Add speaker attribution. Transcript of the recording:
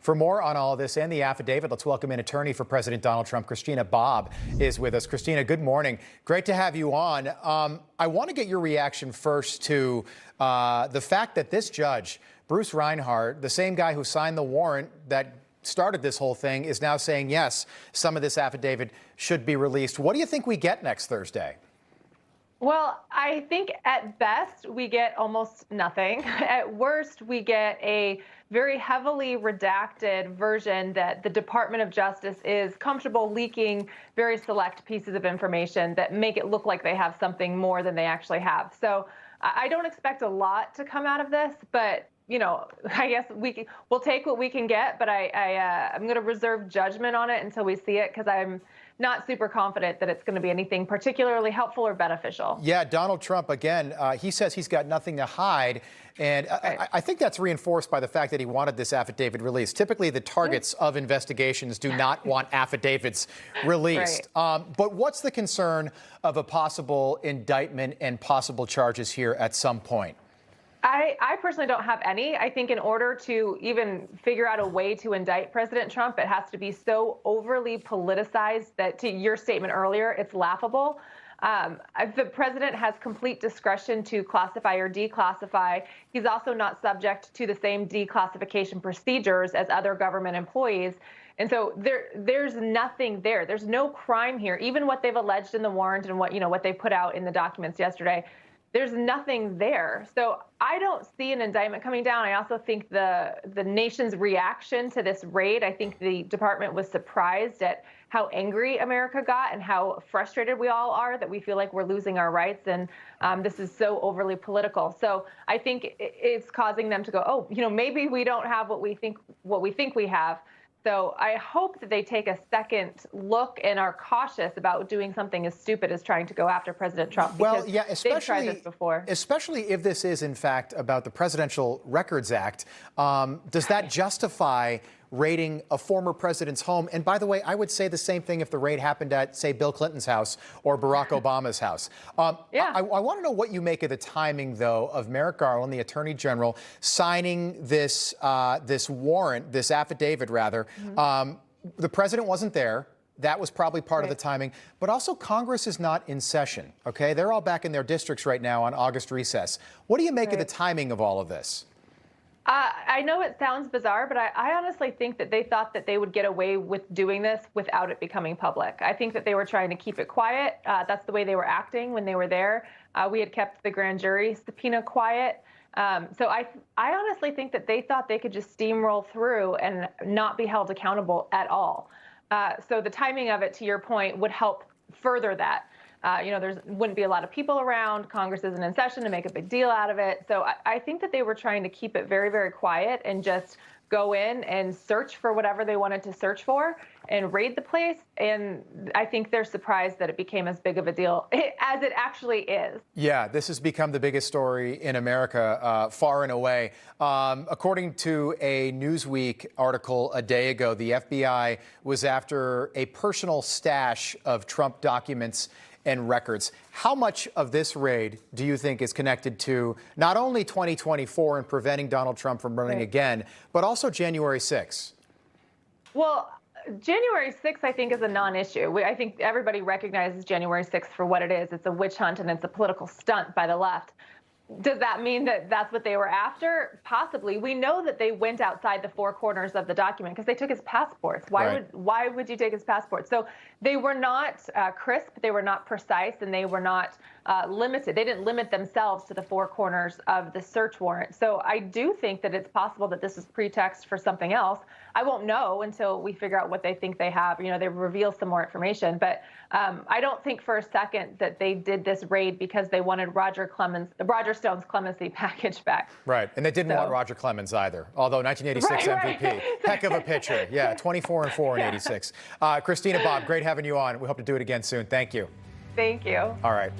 Speaker 1: For more on all of this and the affidavit, let's welcome in attorney for President Donald Trump, Christina Bobb, is with us. Christina, good morning. Great to have you on. I want to get your reaction first to the fact that this judge, Bruce Reinhart, the same guy who signed the warrant that started this whole thing, is now saying, yes, some of this affidavit should be released. What do you think we get next Thursday?
Speaker 2: Well, I think at best we get almost nothing. At worst, we get a very heavily redacted version that the Department of Justice is comfortable leaking very select pieces of information that make it look like they have something more than they actually have. So I don't expect a lot to come out of this, but I guess we'll take what we can get, but I'm going to reserve judgment on it until we see it, because I'm not super confident that it's going to be anything particularly helpful or beneficial.
Speaker 1: Yeah, Donald Trump, again, he says he's got nothing to hide. And I think that's reinforced by the fact that he wanted this affidavit released. Typically, the targets of investigations do not want affidavits released. Right. But what's the concern of a possible indictment and possible charges here at some point?
Speaker 2: I personally don't have any. I think in order to even figure out a way to indict President Trump, it has to be so overly politicized that, to your statement earlier, it's laughable. The president has complete discretion to classify or declassify. He's also not subject to the same declassification procedures as other government employees. And so there's nothing there. There's no crime here. Even what they've alleged in the warrant and what they put out in the documents yesterday, there's nothing there. So I don't see an indictment coming down. I also think the nation's reaction to this raid, I think the department was surprised at how angry America got and how frustrated we all are that we feel like we're losing our rights. And this is so overly political. So I think it's causing them to go, oh, maybe we don't have what we think we have. So I hope that they take a second look and are cautious about doing something as stupid as trying to go after President Trump.
Speaker 1: Well, yeah,
Speaker 2: they've tried this before.
Speaker 1: Especially if this is, in fact, about the Presidential Records Act. Does that justify raiding a former president's home? And by the way, I would say the same thing if the raid happened at, say, Bill Clinton's house or Barack Obama's house.
Speaker 2: Yeah.
Speaker 1: I want to know what you make of the timing, though, of Merrick Garland, the Attorney General, signing this warrant, this affidavit, rather. Mm-hmm. The president wasn't there. That was probably part of the timing. But also, Congress is not in session, okay? They're all back in their districts right now on August recess. What do you make of the timing of all of this?
Speaker 2: I know it sounds bizarre, but I honestly think that they thought that they would get away with doing this without it becoming public. I think that they were trying to keep it quiet. That's the way they were acting when they were there. We had kept the grand jury subpoena quiet. So I honestly think that they thought they could just steamroll through and not be held accountable at all. So the timing of it, to your point, would help further that. There wouldn't be a lot of people around. Congress isn't in session to make a big deal out of it. So I think that they were trying to keep it very, very quiet and just go in and search for whatever they wanted to search for and raid the place. And I think they're surprised that it became as big of a deal as it actually is.
Speaker 1: Yeah, this has become the biggest story in America, far and away. According to a Newsweek article a day ago, the FBI was after a personal stash of Trump documents and records. How much of this raid do you think is connected to not only 2024 and preventing Donald Trump from running again, but also January 6th?
Speaker 2: Well, January 6th, I think, is a non-issue. I think everybody recognizes January 6th for what it is. It's a witch hunt and it's a political stunt by the left. Does that mean that that's what they were after? Possibly. We know that they went outside the four corners of the document because they took his passports. Why would you take his passport? So they were not crisp, they were not precise, and they were not limited. They didn't limit themselves to the four corners of the search warrant. So I do think that it's possible that this is pretext for something else. I won't know until we figure out what they think they have. They reveal some more information. But I don't think for a second that they did this raid because they wanted Roger Stone's clemency package back.
Speaker 1: Right, and they didn't want Roger Clemens either, although 1986 MVP, heck of a pitcher. Yeah, 24-4 in 86. Christina Bobb, great having you on. We hope to do it again soon. Thank you.
Speaker 2: Thank you.
Speaker 1: All right.